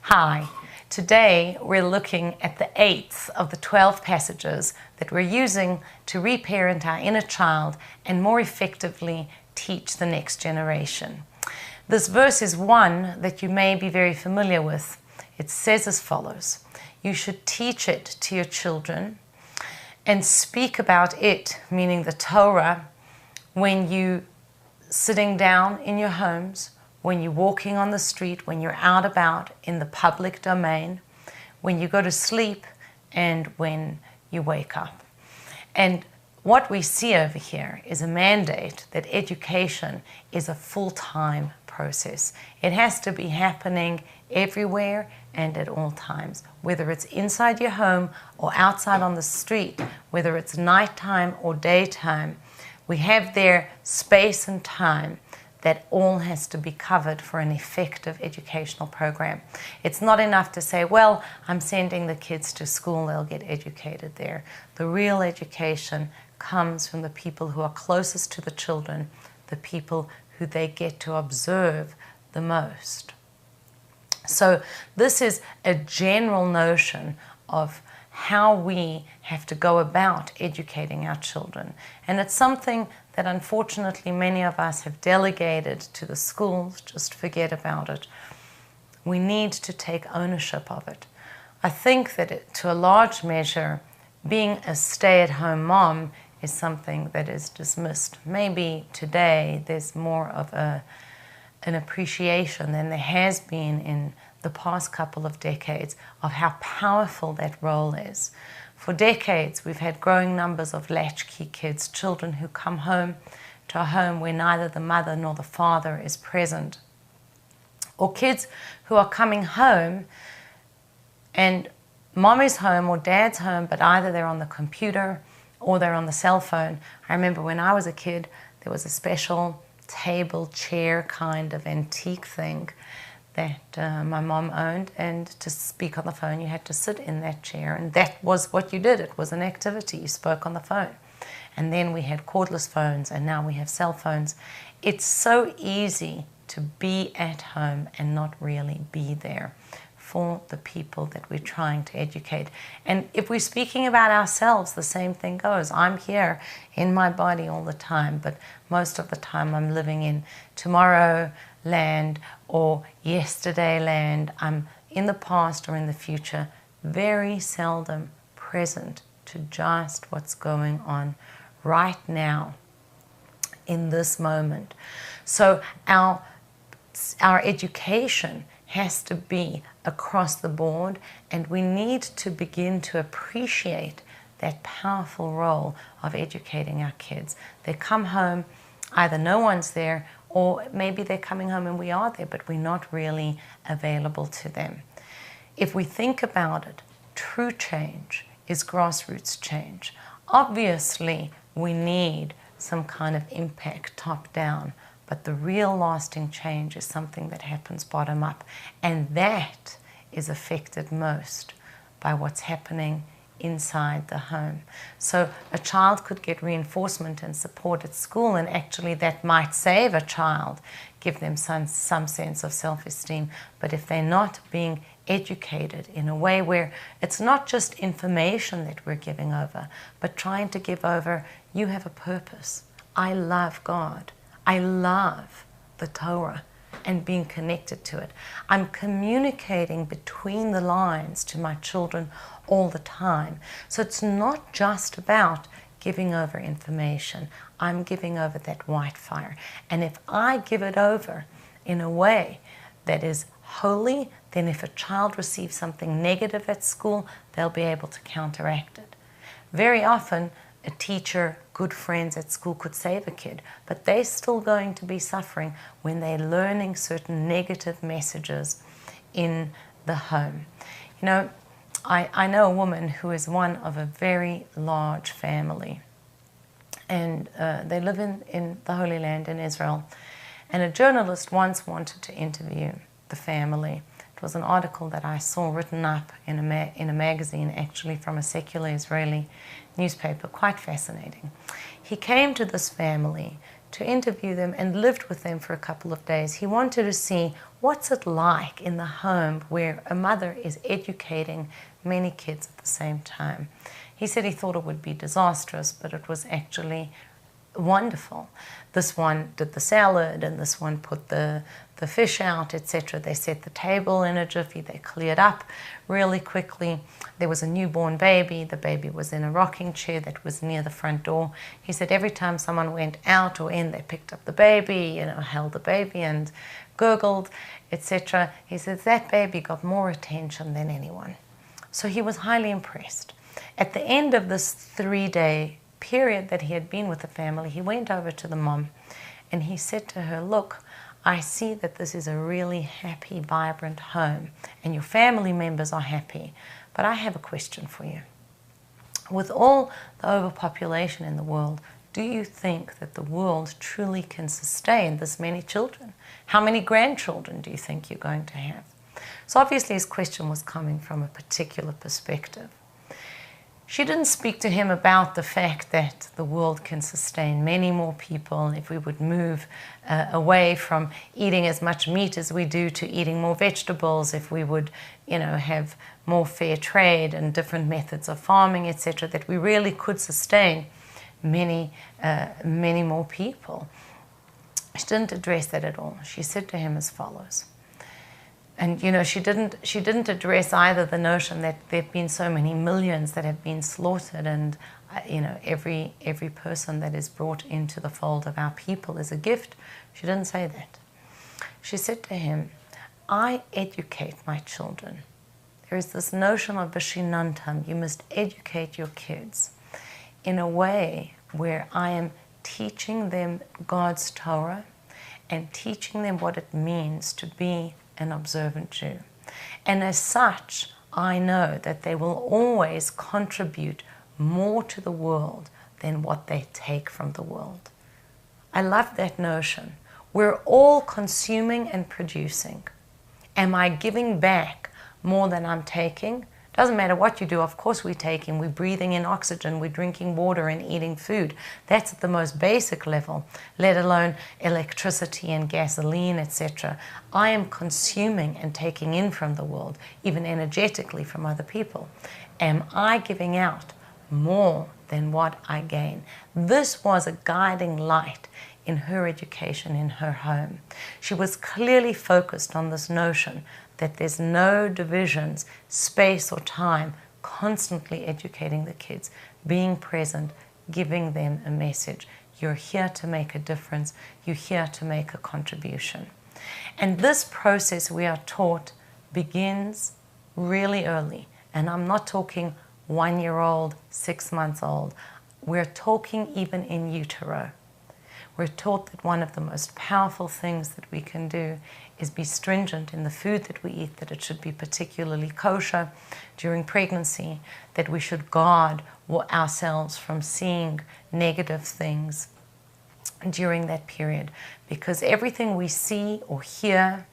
Hi, today we're looking at the 8th of the 12 passages that we're using to reparent our inner child and more effectively teach the next generation. This verse is one that you may be very familiar with. It says as follows: you should teach it to your children and speak about it, meaning the Torah, when you sitting down in your homes, when you're walking on the street, when you're out about in the public domain, when you go to sleep, and when you wake up. And what we see over here is a mandate that education is a full-time process. It has to be happening everywhere and at all times, whether it's inside your home or outside on the street, whether it's nighttime or daytime. We have there space and time that all has to be covered for an effective educational program. It's not enough to say, well, I'm sending the kids to school, they'll get educated there. The real education comes from the people who are closest to the children, the people who they get to observe the most. So this is a general notion of how we have to go about educating our children. And it's something that unfortunately many of us have delegated to the schools, just forget about it. We need to take ownership of it. I think that to a large measure, being a stay-at-home mom is something that is dismissed. Maybe today there's more of an appreciation than there has been in the past couple of decades of how powerful that role is. For decades, we've had growing numbers of latchkey kids, children who come home to a home where neither the mother nor the father is present. Or kids who are coming home and mom is home or dad's home, but either they're on the computer or they're on the cell phone. I remember when I was a kid, there was a special table, chair kind of antique thing that my mom owned, and to speak on the phone you had to sit in that chair, and that was what you did. It was an activity. You spoke on the phone. And then we had cordless phones, and now we have cell phones. It's so easy to be at home and not really be there for the people that we're trying to educate. And if we're speaking about ourselves, the same thing goes. I'm here in my body all the time, but most of the time I'm living in tomorrow land or yesterday land. I'm in the past or in the future, very seldom present to just what's going on right now in this moment. So our education has to be across the board, and we need to begin to appreciate that powerful role of educating our kids. They come home, either no one's there, or maybe they're coming home and we are there, but we're not really available to them. If we think about it, true change is grassroots change. Obviously, we need some kind of impact top-down, but the real lasting change is something that happens bottom-up, and that is affected most by what's happening inside the home. So a child could get reinforcement and support at school, and actually that might save a child, give them some sense of self-esteem. But if they're not being educated in a way where it's not just information that we're giving over, but trying to give over, you have a purpose. I love God. I love the Torah and being connected to it. I'm communicating between the lines to my children all the time. So it's not just about giving over information. I'm giving over that white fire. And if I give it over in a way that is holy, then if a child receives something negative at school, they'll be able to counteract it. Very often, a teacher, good friends at school could save a kid, but they're still going to be suffering when they're learning certain negative messages in the home. You know, I know a woman who is one of a very large family, and they live in the Holy Land in Israel, and a journalist once wanted to interview the family. It was an article that I saw written up in a magazine, actually from a secular Israeli newspaper, quite fascinating. He came to this family to interview them and lived with them for a couple of days. He wanted to see what's it like in the home where a mother is educating many kids at the same time. He said he thought it would be disastrous, but it was actually wonderful. This one did the salad, and this one put the fish out, etc. They set the table in a jiffy. They cleared up really quickly. There was a newborn baby. The baby was in a rocking chair that was near the front door. He said every time someone went out or in, they picked up the baby, held the baby and gurgled, etc. He said that baby got more attention than anyone. So he was highly impressed. At the end of this 3-day period that he had been with the family, he went over to the mom and he said to her, look, I see that this is a really happy, vibrant home and your family members are happy, but I have a question for you. With all the overpopulation in the world, do you think that the world truly can sustain this many children? How many grandchildren do you think you're going to have? So obviously his question was coming from a particular perspective. She didn't speak to him about the fact that the world can sustain many more people if we would move away from eating as much meat as we do to eating more vegetables, if we would, have more fair trade and different methods of farming, etc., that we really could sustain many more people. She didn't address that at all. She said to him as follows. And she didn't address either the notion that there have been so many millions that have been slaughtered, and every person that is brought into the fold of our people is a gift. She didn't say that. She said to him, I educate my children. There is this notion of Bashinantam, you must educate your kids in a way where I am teaching them God's Torah and teaching them what it means to be an observant Jew. And as such, I know that they will always contribute more to the world than what they take from the world. I love that notion. We're all consuming and producing. Am I giving back more than I'm taking? Doesn't matter what you do, of course we're taking, we're breathing in oxygen, we're drinking water and eating food. That's at the most basic level, let alone electricity and gasoline, etc. I am consuming and taking in from the world, even energetically from other people. Am I giving out more than what I gain? This was a guiding light in her education in her home. She was clearly focused on this notion that there's no divisions, space or time, constantly educating the kids, being present, giving them a message. You're here to make a difference. You're here to make a contribution. And this process, we are taught, begins really early. And I'm not talking 1-year-old, 6 months old. We're talking even in utero. We're taught that one of the most powerful things that we can do is be stringent in the food that we eat, that it should be particularly kosher during pregnancy, that we should guard ourselves from seeing negative things during that period, because everything we see or hear,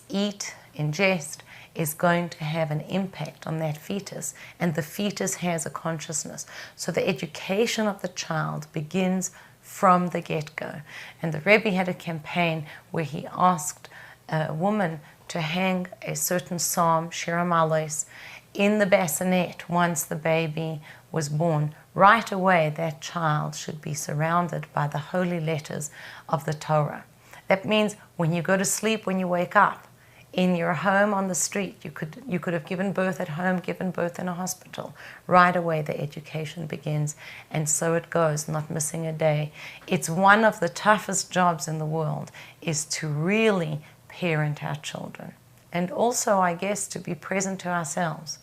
eat, ingest, is going to have an impact on that fetus, and the fetus has a consciousness. So the education of the child begins from the get-go. And the Rebbe had a campaign where he asked a woman to hang a certain psalm, Shir HaMalos, in the bassinet once the baby was born. Right away, that child should be surrounded by the holy letters of the Torah. That means when you go to sleep, when you wake up, in your home, on the street, you could have given birth at home, given birth in a hospital. Right away, the education begins, and so it goes, not missing a day. It's one of the toughest jobs in the world, is to really parent our children. And also, I guess, to be present to ourselves.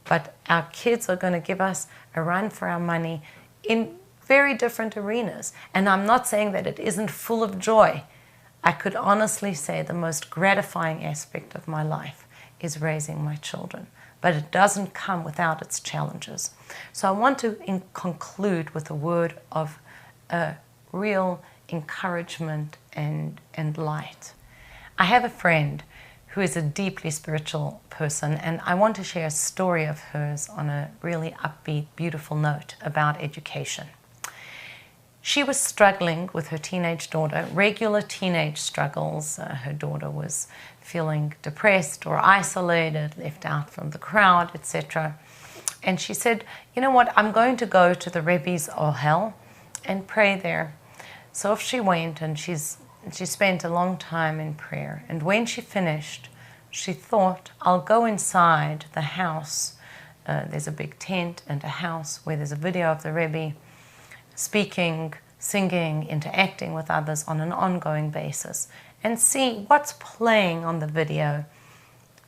But our kids are going to give us a run for our money in very different arenas. And I'm not saying that it isn't full of joy. I could honestly say the most gratifying aspect of my life is raising my children, but it doesn't come without its challenges. So I want to conclude with a word of real encouragement and light. I have a friend who is a deeply spiritual person, and I want to share a story of hers on a really upbeat, beautiful note about education. she was struggling with her teenage daughter, regular teenage struggles. Her daughter was feeling depressed or isolated, left out from the crowd, etc. And she said, you know what, I'm going to go to the Rebbe's Ohel and pray there. So off she went, and she spent a long time in prayer. And when she finished, she thought, I'll go inside the house. There's a big tent and a house where there's a video of the Rebbe speaking, singing, interacting with others on an ongoing basis, and see what's playing on the video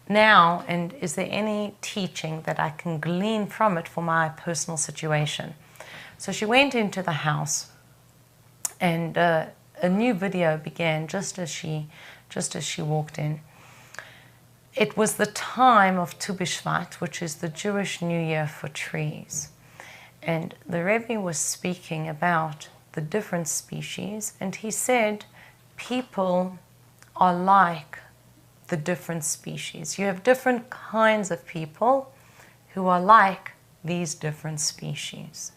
now, and is there any teaching that I can glean from it for my personal situation. So she went into the house, and a new video began just as she walked in. It was the time of Tu B'Shvat, which is the Jewish New Year for trees. And the Rebbe was speaking about the different species, and he said people are like the different species. You have different kinds of people who are like these different species.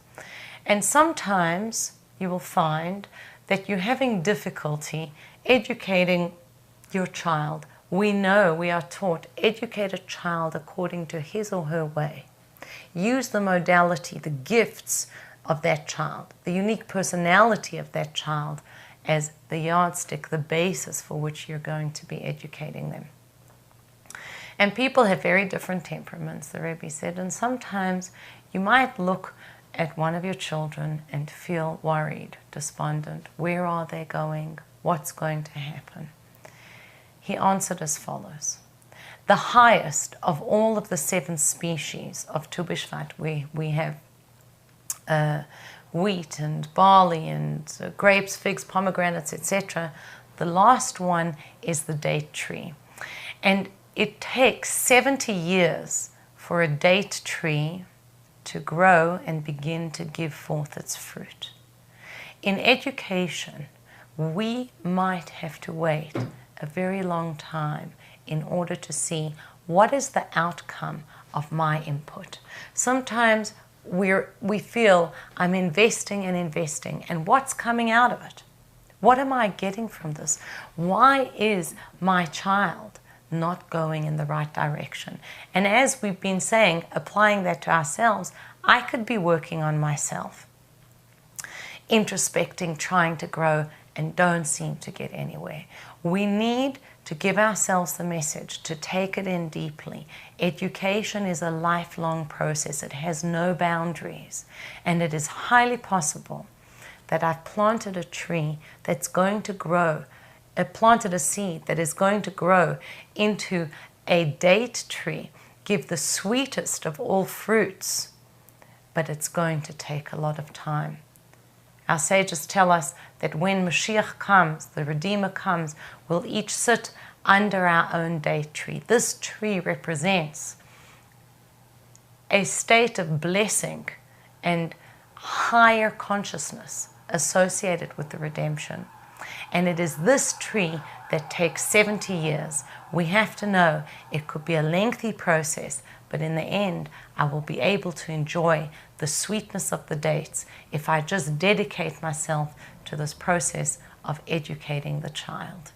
And sometimes you will find that you're having difficulty educating your child. We know, we are taught, educate a child according to his or her way. Use the modality, the gifts of that child, the unique personality of that child as the yardstick, the basis for which you're going to be educating them. And people have very different temperaments, the Rebbe said, and sometimes you might look at one of your children and feel worried, despondent. Where are they going? What's going to happen? He answered as follows. The highest of all of the 7 species of Tu B'Shvat, we have wheat and barley and grapes, figs, pomegranates, etc. The last one is the date tree. And it takes 70 years for a date tree to grow and begin to give forth its fruit. In education, we might have to wait a very long time in order to see what is the outcome of my input. Sometimes we feel I'm investing and investing, and what's coming out of it? What am I getting from this? Why is my child not going in the right direction? And as we've been saying, applying that to ourselves, I could be working on myself, introspecting, trying to grow, and don't seem to get anywhere. We need to give ourselves the message, to take it in deeply. Education is a lifelong process. It has no boundaries. And it is highly possible that I've planted a tree that's going to grow, planted a seed that is going to grow into a date tree, give the sweetest of all fruits, but it's going to take a lot of time. Our sages tell us that when Mashiach comes, the Redeemer comes, we'll each sit under our own date tree. This tree represents a state of blessing and higher consciousness associated with the redemption. And it is this tree that takes 70 years. We have to know it could be a lengthy process, but in the end, I will be able to enjoy the sweetness of the dates if I just dedicate myself to this process of educating the child.